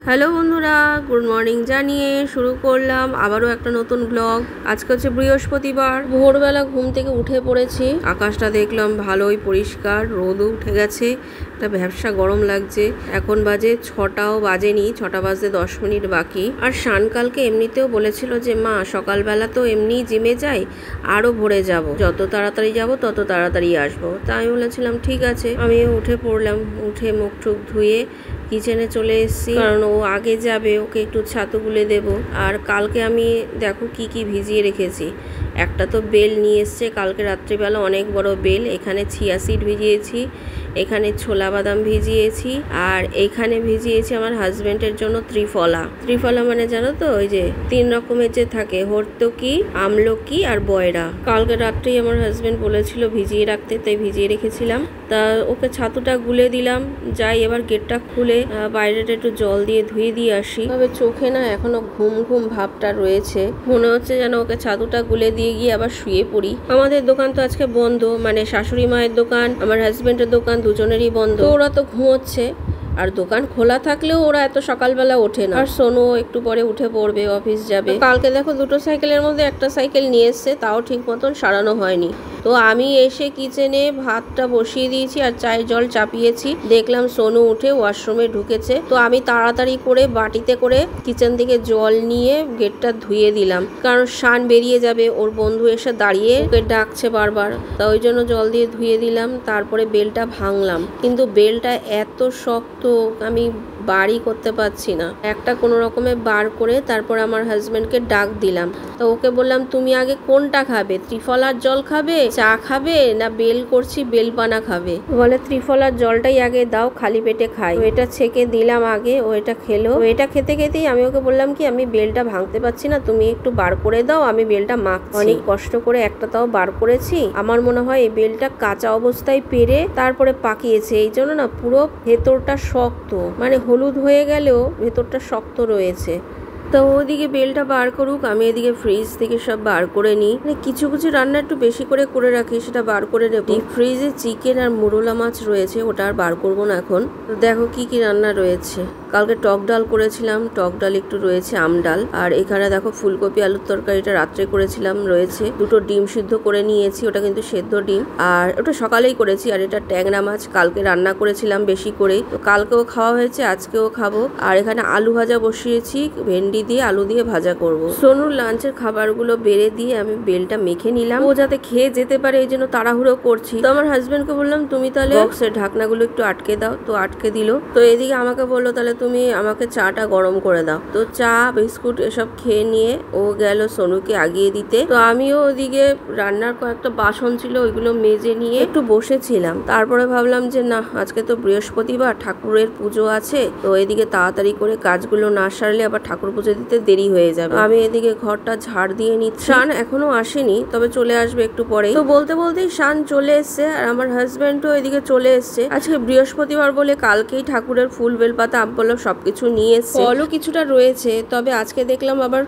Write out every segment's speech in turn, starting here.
Hello বন্ধুরা, good morning জানিয়ে শুরু করলাম আবারও একটা নতুন ব্লগ। আজকে হচ্ছে বৃহস্পতিবার। ভোরবেলা ঘুম থেকে উঠে পড়েছি। আকাশটা দেখলাম ভালোই পরিষ্কার, রোদও উঠে গেছে, একটা ভ্যাবসা গরম লাগছে। এখন বাজে 6টাও বাজেনি, 6টা বাজতে 10 মিনিট বাকি। আর শানকালকে এমনিতেও বলেছিল যে মা সকালবেলা তো এমনি জিমে যাই, আরও ভোরে যাব, যত তাড়াতাড়ি যাব তত তাড়াতাড়ি আসবো। তা আমি বলেছিলাম ঠিক আছে। আমিও উঠে পড়লাম, উঠে মুখ টুক ধুয়ে কিচেনে চলে এসেছি, কারণ ও আগে যাবে, ওকে একটু ছাতু গুলে দেবো। আর কালকে আমি দেখো কি কি ভিজিয়ে রেখেছি। একটা তো বেল নিয়ে এসছে কালকে রাত্রিবেলা, অনেক বড় বেল। এখানে চিয়া সিড ভিজিয়েছি, এখানে ছোলা বাদাম ভিজিয়েছি, আর এখানে ভিজিয়েছি আমার হাজবেন্ডের জন্য ত্রিফলা। ত্রিফলা মানে জানো তো, ওই যে 3 রকমের যে থাকে, হর্তকি, আমলকি আর বয়রা। কালকে রাত্রেই আমার হাজবেন্ড বলেছিল ভিজিয়ে রাখতে, তাই ভিজিয়ে রেখেছিলাম। তা ওকে ছাতুটা গুলে দিলাম। যাই এবার গেটটা খুলে বাইরেটা একটু জল দিয়ে ধুয়ে দিয়ে আসি। তবে চোখে না এখনো ঘুম ঘুম ভাবটা রয়েছে, মনে হচ্ছে যেন ওকে ছাতুটা গুলে দিয়ে গিয়ে আবার শুয়ে পড়ি। আমাদের দোকান তো আজকে বন্ধ, মানে শাশুড়ি মায়ের দোকান, আমার হাজবেন্ডের দোকান, দুজনেরই বন্ধ। তো ওরা তো ঘুমোচ্ছে, আর দোকান খোলা থাকলেও ওরা এত সকালবেলা ওঠে না। আর সোনু একটু পরে উঠে পড়বে, অফিস যাবে। কালকে দেখো 2টো সাইকেলের মধ্যে একটা সাইকেল নিয়ে এসছে, তাও ঠিক মতন সারানো হয়নি। তো আমি এসে কিচেনে ভাতটা বসিয়ে দিয়েছি আর চায়ের জল চাপিয়েছি। দেখলাম সোনু উঠে ওয়াশরুমে ঢুকেছে। তো আমি তাড়াতাড়ি করে বাটিতে করে কিচেন থেকে জল নিয়ে গেটটা ধুয়ে দিলাম, কারণ শান বেরিয়ে যাবে, ওর বন্ধু এসে দাঁড়িয়ে ওকে ডাকছে বারবার। তা ওই জন্য জল দিয়ে ধুয়ে দিলাম। তারপরে বেলটা ভাঙলাম, কিন্তু বেলটা এত শক্ত আমি বারই করতে পারছি না। একটা কোনো রকমে বার করে তারপর আমার হাজবেন্ডকে ডাক দিলাম। তো ওকে বললাম তুমি আগে কোনটা খাবে, ত্রিফলার জল খাবে, চা খাবে, না বেল করছি বেল পানা খাবে? বলে ত্রিফলার জলটাই আগে দাও, খালি পেটে খাই। এটা ছেঁকে দিলাম আগে, ও এটা খেলো। এটা খেতে খেতেই আমি ওকে বললাম কি আমি বেলটা ভাঙতে পারছি না, তুমি একটু বার করে দাও, আমি বেলটা মাখছি। অনেক কষ্ট করে একটা তাও বার করেছি। আমার মনে হয় এই বেলটা কাঁচা অবস্থায় পেরে তারপরে পাকিয়েছে, এই জন্য না পুরো ভেতরটা শক্ত, মানে হলুদ হয়ে গেলেও ভেতরটা শক্ত রয়েছে। তো ওদিকে বেলটা বার করুক, আমি এদিকে ফ্রিজ থেকে সব বার করে নিই। মানে কিছু কিছু রান্না একটু বেশি করে রাখি, সেটা বার করে নেব। ফ্রিজে চিকেন আর মুরলা মাছ রয়েছে, ওটা আর বার করবো না এখন। তো দেখো কি কি রান্না রয়েছে। কালকে টক ডাল করেছিলাম, টক ডাল একটু রয়েছে, আম ডাল। আর এখানে দেখো ফুলকপি আলুর তরকারিটা রাত্রে করেছিলাম রয়েছে। 2টো ডিম সিদ্ধ করে নিয়েছি, ওটা কিন্তু সেদ্ধ ডিম, আর ওটা সকালেই করেছি। আর এটা ট্যাংরা মাছ কালকে রান্না করেছিলাম বেশি করেই, তো কালকেও খাওয়া হয়েছে, আজকেও খাবো। আর এখানে আলু ভাজা বসিয়েছি, ভেন্ডি দিয়ে আলু দিয়ে ভাজা করব। সোনুর লাঞ্চের খাবারগুলো বেড়ে দিয়ে আমি বেলটা মেখে নিলাম, ও যাতে খেয়ে যেতে পারে এই জন্য তাড়াহুড়ো করছি। তো আমার হাজবেন্ডকে বললাম তুমি তাহলে বক্সের ঢাকনাগুলো একটু আটকে দাও, তো আটকে দিল। তো এদিকে আমাকে বললো তাহলে তুমি আমাকে চাটা গরম করে দাও। তো চা বিস্কুট এসব খেয়ে নিয়ে ও গেল সোনুকে আগিয়ে দিতে। তো আমিও ওদিকে রান্নার কয়েকটা বাসন ছিল, ওইগুলো মেজে নিয়ে একটু বসেছিলাম। তারপরে ভাবলাম যে না, আজকে তো বৃহস্পতিবার, ঠাকুরের পুজো আছে, তো এদিকে তাড়াতাড়ি করে কাজগুলো না সারলে আবার ঠাকুর পুজো দিতে দেরি হয়ে যাবে। আমি এদিকে ঘরটা ঝাড় দিয়ে নিচ্ছি। শান এখনো আসেনি, তবে চলে আসবে একটু পরে। তো বলতে বলতেই শান চলে এসছে, আর আমার হাজবেন্ডও এদিকে চলে এসছে। আজকে বৃহস্পতিবার বলে কালকেই ঠাকুরের ফুল বেলপাতা আমপল্ল সবকিছু নিয়ে এসছে। ফলও কিছুটা রয়েছে, তবে আজকে দেখলাম আবার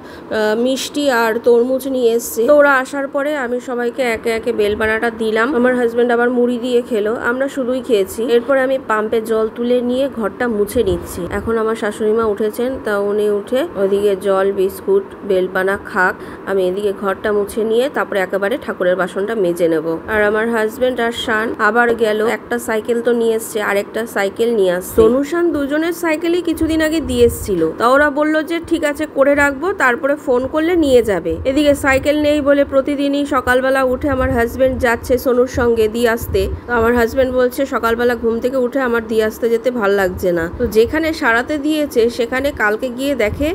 মিষ্টি আর তরমুজ নিয়ে এসছে। তো ওরা আসার পরে আমি সবাইকে একে একে বেলপানাটা দিলাম। আমার হাজবেন্ড আবার মুড়ি দিয়ে খেলো, আমরা শুধুই খেয়েছি। এরপরে আমি পাম্পে জল তুলে নিয়ে ঘরটা মুছে নিচ্ছি। এখন আমার শাশুড়ি মা উঠেছেন, তা উনি উঠে ওদিকে জল বিস্কুট বেলপানা খাক, আমি এদিকে ঘরটা মুছে নিয়ে তারপরে একেবারে ঠাকুরের বাসনটা মেজে নেব। আর আমার হাজবেন্ড আর শান আবার গেল, একটা সাইকেল তো নিয়ে এসছে, আরেকটা সাইকেল নিয়ে আসছে। সোনু শান দুজনের সাইকেলই কিছুদিন আগে দিয়ে এসছিল, তা ওরা বললো যে ঠিক আছে করে রাখবো, তারপরে ফোন করলে নিয়ে যাবে। এদিকে সাইকেল নেই বলে প্রতিদিনই সকালবেলা উঠে আমার হাজবেন্ড যাচ্ছে সোনুর সঙ্গে দিয়ে আসতে। তো আমার হাজবেন্ড বলছে সকালবেলা ঘুম থেকে উঠে আমার দিয়ে আসতে যেতে ভাল লাগছে না। তো যেখানে সারাতে দিয়েছে সেখানে কালকে গিয়ে দেখে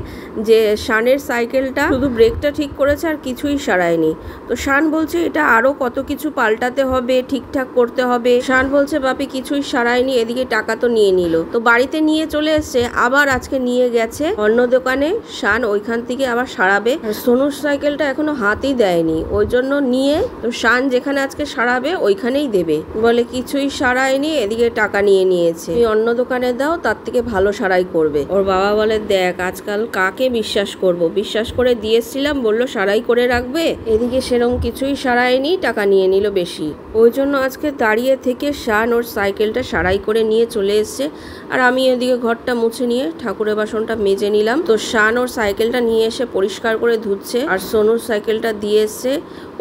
যে শানের সাইকেলটা শুধু ব্রেকটা ঠিক করেছে আর কিছুই সারায়নি। তো শান বলছে এটা আরো কত কিছু পাল্টাতে হবে, ঠিকঠাক করতে হবে। শান বলছে বাপি কিছুই সারায়নি, এদিকে টাকা তো নিয়ে নিল। তো বাড়িতে নিয়ে চলে এসছে, আবার আজকে নিয়ে গেছে অন্য দোকানে। শান ওইখান থেকে আবার সারাবে। সোনুর সাইকেলটা এখনো হাতই দেয়নি, ওই জন্য নিয়ে তো শান যেখানে আজকে সারাবে ওইখানেই দেবে। বলে কিছুই সারায়নি, এদিকে টাকা নিয়ে নিয়েছে, তুমি অন্য দোকানে দাও, তার থেকে ভালো সারাই করবে। ওর বাবা বলে দেখ আজকাল কাক কাকে বিশ্বাস করব? বিশ্বাস করে দিয়েছিলাম, বললো সারাই করে রাখবে, এদিকে সেরকম কিছুই সারায়নি, টাকা নিয়ে নিল বেশি। ওই জন্য আজকে দাঁড়িয়ে থেকে শান ওর সাইকেলটা সারাই করে নিয়ে চলে এসছে, আর আমি এদিকে ঘরটা মুছে নিয়ে ঠাকুরের বাসনটা মেজে নিলাম। তো শান ওর সাইকেলটা নিয়ে এসে পরিষ্কার করে ধুচ্ছে, আর সোনুর সাইকেলটা দিয়ে এসছে।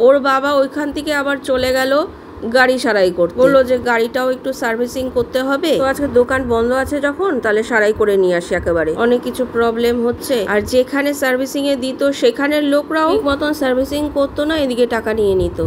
ওর বাবা ওইখান থেকে আবার চলে গেল গাড়ি সারাই করতে, বললো যে গাড়িটাও একটু সার্ভিসিং করতে হবে। তো আজকে দোকান বন্ধ আছে যখন, তাহলে সারাই করে নিয়ে আসি। একেবারে অনেক কিছু প্রবলেম হচ্ছে, আর যেখানে সার্ভিসিং এ দিত সেখানের লোকরাও ঠিক মতন সার্ভিসিং করতো না, এদিকে টাকা নিয়ে নিত।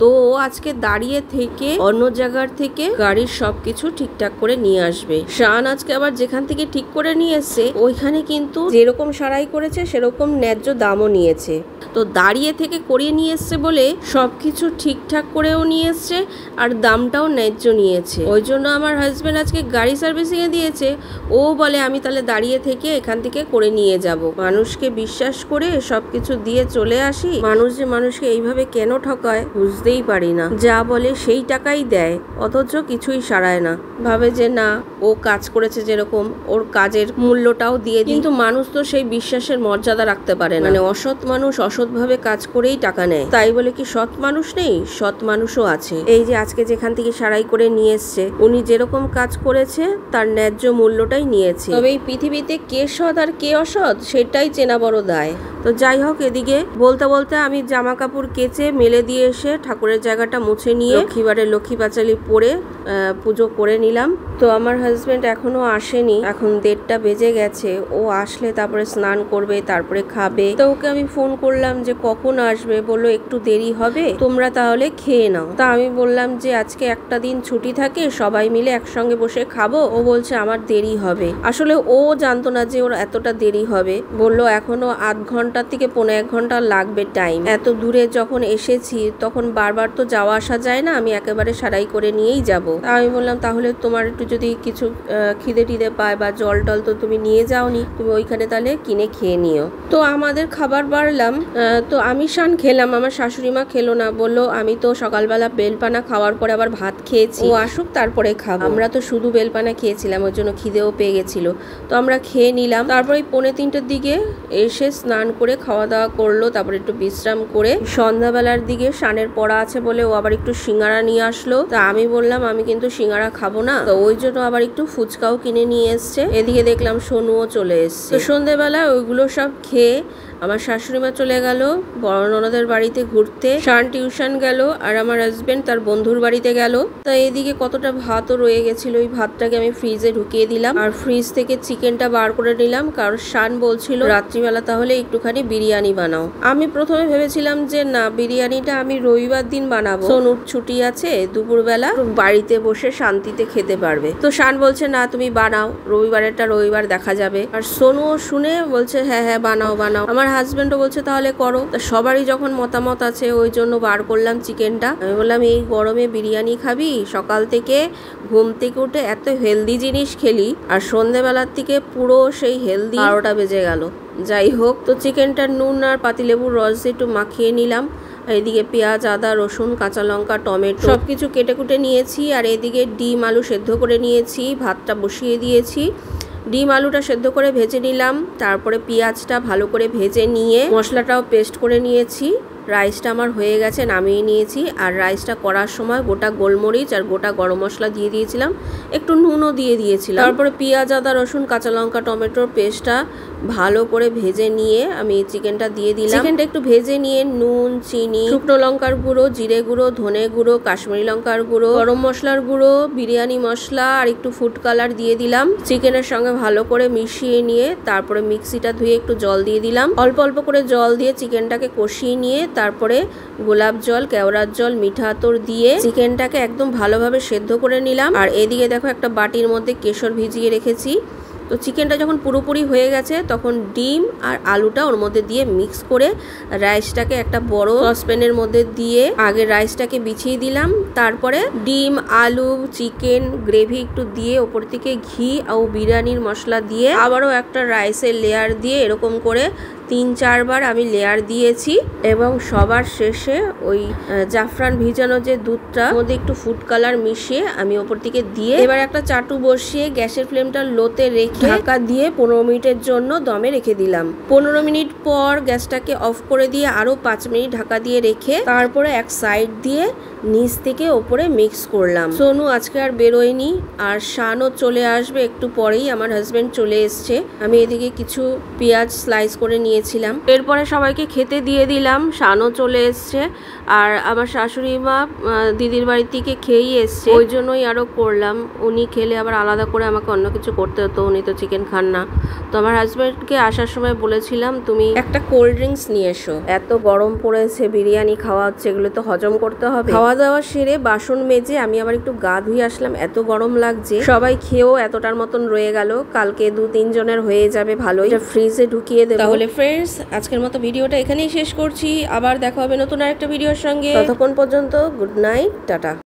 তো ও আজকে দাঁড়িয়ে থেকে অন্য জায়গার থেকে গাড়ির সবকিছু ঠিকঠাক করে নিয়ে আসবে। শান আজকে আবার যেখান থেকে ঠিক করে নিয়ে এসছে, ওইখানে কিন্তু যেরকম সারাই করেছে সেরকম ন্যায্য দামও নিয়েছে। তো দাঁড়িয়ে থেকে করিয়ে নিয়ে এসছে বলে সবকিছু ঠিকঠাক করেও নিয়ে এসছে, আর দামটাও ন্যায্য নিয়েছে। ওই জন্য আমার হাজবেন্ড আজকে গাড়ি সার্ভিসিং এ দিয়েছে, ও বলে আমি তাহলে দাঁড়িয়ে থেকে এখান থেকে করে নিয়ে যাব। মানুষকে বিশ্বাস করে সবকিছু দিয়ে চলে আসি, মানুষ যে মানুষকে এইভাবে কেন ঠকায় বুঝতেই পারি না। যা বলে সেই টাকাই দেয়, অথচ কিছুই সারায় না। ভাবে যে না, ও কাজ করেছে, যেরকম ওর কাজের মূল্যটাও দিয়ে দিই। কিন্তু মানুষ তো সেই বিশ্বাসের মর্যাদা রাখতে পারে না। মানে অসৎ মানুষ অসৎভাবে কাজ করেই টাকা নেয়, তাই বলে কি সৎ মানুষ নেই? সৎ মানুষও আছে। এই যে আজকে যেখান থেকে সারাই করে নিয়ে এসছে, উনি যেরকম কাজ করেছে তার ন্যায্য মূল্যটাই নিয়েছে। তবে এই পৃথিবীতে কে সৎ আর কে অসৎ সেটাই চেনা বড় দায়। তো যাই হোক, এদিকে বলতে বলতে আমি জামা কাপড় কেচে মেলে দিয়ে এসে ঠাকুরের জায়গাটা মুছে নিয়ে লক্ষ্মীবারে লক্ষ্মী পাঁচালি পরে পুজো করে নিলাম। তো আমার হাজবেন্ড এখনো আসেনি, এখন 1:30 বেজে গেছে। ও আসলে তারপরে স্নান করবে, তারপরে খাবে। তো ওকে আমি ফোন করলাম যে কখন আসবে, বললো একটু দেরি হবে, তোমরা তাহলে খেয়ে নাও। তা আমি বললাম যে আজকে একটা দিন ছুটি থাকে, সবাই মিলে একসঙ্গে বসে খাবো। ও বলছে আমার দেরি হবে। আসলে ও জানতো না যে ওর এতটা দেরি হবে। বললো এখনো 8 ঘন্টা থেকে 1.5 ঘন্টা লাগবে টাইম। এত দূরে যখন এসেছি তখন বারবার তো যাওয়া আসা যায় না, আমি একেবারে সারাই করে নিয়েই যাব। আমি বললাম তাহলে তোমার একটু যদি কিছু খিদে টিদে পায় বা জল টল তো তুমি নিয়ে যাওনি, তুমি ওইখানে তাহলে কিনে খেয়ে নিও। তো আমাদের খাবার বাড়লাম। তো আমি শান খেলাম, আমার শাশুড়ি মা খেলো না, বললো আমি তো সকালবেলা বেলপানা খাওয়ার পরে আবার ভাত খেয়েছি, ও আসুক তারপরে খাবো। আমরা তো শুধু বেলপানা খেয়েছিলাম, ওর জন্য খিদেও পেয়ে গেছিল। তো আমরা খেয়ে নিলাম। তারপরে 2:45-র দিকে এসে স্নান করে খাওয়া দাওয়া করলো, তারপরে একটু বিশ্রাম করে সন্ধ্যাবেলার দিকে শানের পড়া আছে বলে ও আবার একটু সিঙ্গারা নিয়ে আসলো। তা আমি বললাম আমি কিন্তু সিঙ্গারা খাবো না, তো ওই জন্য আবার একটু ফুচকাও কিনে নিয়ে এসছে। এদিকে দেখলাম সোনুও চলে এসছে। তো সন্ধ্যেবেলা ওইগুলো সব খেয়ে আমার শাশুড়ি মা চলে গেল বড় ননদের বাড়িতে ঘুরতে, শান টিউশন গেল, আর আমার হাজবেন্ড তার বন্ধুর বাড়িতে গেল। তা এদিকে কতটা ভাতও রয়ে গেছিল, ওই ভাতটাকে আমি ফ্রিজে ঢুকিয়ে দিলাম, আর ফ্রিজ থেকে চিকেনটা বার করে নিলাম, কারণ শান বলছিল রাত্রিবেলা তাহলে একটুখানি বিরিয়ানি বানাও। আমি প্রথমে ভেবেছিলাম যে না, বিরিয়ানিটা আমি রবিবার দিন বানাবো, সোনুর ছুটি আছে, দুপুরবেলা বাড়িতে বসে শান্তিতে খেতে পারবে। তো শান বলছে না তুমি বানাও, রবিবারেরটা রবিবার দেখা যাবে। আর সোনুও শুনে বলছে হ্যাঁ হ্যাঁ বানাও বানাও। আমার হাজবেন্ডও বলছে তাহলে করো। তা সবারই যখন মতামত আছে ওই জন্য বার করলাম চিকেনটা। আমি বললাম এই গরমে বিরিয়ানি খাবি? সকাল থেকে ঘুম থেকে উঠে এত হেলদি জিনিস খেলি, আর সন্ধ্যেবেলার থেকে পুরো সেই হেলদি 12টা বেজে গেল। যাই হোক, তো চিকেনটা নুন আর পাতিলেবুর রস দিয়ে একটু মাখিয়ে নিলাম। এদিকে পেঁয়াজ, আদা, রসুন, কাঁচা লঙ্কা, টমেটো সবকিছু কেটে কুটে নিয়েছি, আর এদিকে ডিম আলু সেদ্ধ করে নিয়েছি, ভাতটা বসিয়ে দিয়েছি। ডিম আলুটা সেদ্ধ করে ভেজে নিলাম, তারপরে পেঁয়াজটা ভালো করে ভেজে নিয়ে মশলাটাও পেস্ট করে নিয়েছি। রাইসটা আমার হয়ে গেছে, নামিয়ে নিয়েছি। আর রাইসটা করার সময় গোটা গোলমরিচ আর গোটা গরম মশলা দিয়ে দিয়েছিলাম, একটু নুনও দিয়ে দিয়েছিলাম। তারপরে পেঁয়াজ, আদা, রসুন, কাঁচা লঙ্কা, টমেটোর পেস্টটা ভালো করে ভেজে নিয়ে আমি চিকেনটা দিয়ে দিলাম। চিকেনটা একটু ভেজে নিয়ে নুন, চিনি, শুকনো লঙ্কার গুঁড়ো, জিরে গুঁড়ো, ধনে গুঁড়ো, কাশ্মীরি লঙ্কার গুঁড়ো, গরম মশলার গুঁড়ো, বিরিয়ানি মশলা আর একটু ফুড কালার দিয়ে দিলাম। চিকেনের সঙ্গে ভালো করে মিশিয়ে নিয়ে তারপরে মিক্সিটা ধুয়ে একটু জল দিয়ে দিলাম। অল্প অল্প করে জল দিয়ে চিকেনটাকে কষিয়ে নিয়ে তারপরে গোলাপ জল, কেওড়ার জল, মিঠা আতর দিয়ে চিকেনটাকে একদম ভালোভাবে সেদ্ধ করে নিলাম। আর এদিকে দেখো একটা বাটির মধ্যে কেশর ভিজিয়ে রেখেছি। তো চিকেনটা যখন পুরোপুরি হয়ে গেছে তখন ডিম আর আলুটা ওর মধ্যে দিয়ে মিক্স করে রাইসটাকে একটা বড় সসপ্যানের মধ্যে দিয়ে আগে রাইসটাকে বিছিয়ে দিলাম। তারপরে ডিম, আলু, চিকেন গ্রেভি একটু দিয়ে ওপর থেকে ঘি ও বিরিয়ানির মশলা দিয়ে আবারও একটা রাইসের লেয়ার দিয়ে এরকম করে 3-4 বার আমি লেয়ার দিয়েছি এবং সবার শেষে ওই জাফরান ভিজানো যে দুধটা মধ্যে একটু ফুড কালার মিশিয়ে আমি ওপর থেকে দিয়ে এবার একটা চাটু বসিয়ে গ্যাসের ফ্লেমটা লোতে রেখে ঢাকা দিয়ে 15 মিনিটের জন্য দমে রেখে দিলাম। 15 মিনিট পর গ্যাসটাকে অফ করে দিয়ে আরো 5 মিনিট ঢাকা দিয়ে রেখে তারপরে এক সাইড দিয়ে নিচ থেকে ওপরে মিক্স করলাম। সোনু আজকে আর বেরোয়নি, আর শানও চলে আসবে একটু পরেই। আমার হাজবেন্ড চলে এসছে। আমি এদিকে কিছু পেঁয়াজ স্লাইস করে নিয়েছিলাম। এরপরে সবাইকে খেতে দিয়ে দিলাম। শানও চলে এসছে, আর আমার শাশুড়ি মা দিদির বাড়ি থেকে খেয়েই এসছে, ওই জন্যই আরো করলাম। উনি খেলে আবার আলাদা করে আমাকে অন্য কিছু করতে হতো, উনি তো চিকেন খান না। তো আমার হাজবেন্ডকে আসার সময় বলেছিলাম তুমি একটা কোল্ড ড্রিঙ্কস নিয়ে এসো, এত গরম পড়েছে, বিরিয়ানি খাওয়া হচ্ছে, এগুলো তো হজম করতে হবে। খাওয়া দাওয়া সেরে বাসন মেজে আমি আবার একটু গা ধুয়ে আসলাম, এত গরম লাগছে। সবাই খেয়েও এতটার মতন রয়ে গেল, কালকে 2-3 জনের হয়ে যাবে ভালোই, ফ্রিজে ঢুকিয়ে দেবো। তাহলে ফ্রেন্ডস, আজকের মতো ভিডিওটা এখানেই শেষ করছি। আবার দেখা হবে নতুন আরেকটা ভিডিওর সঙ্গে। ততক্ষণ পর্যন্ত গুড নাইট, টাটা।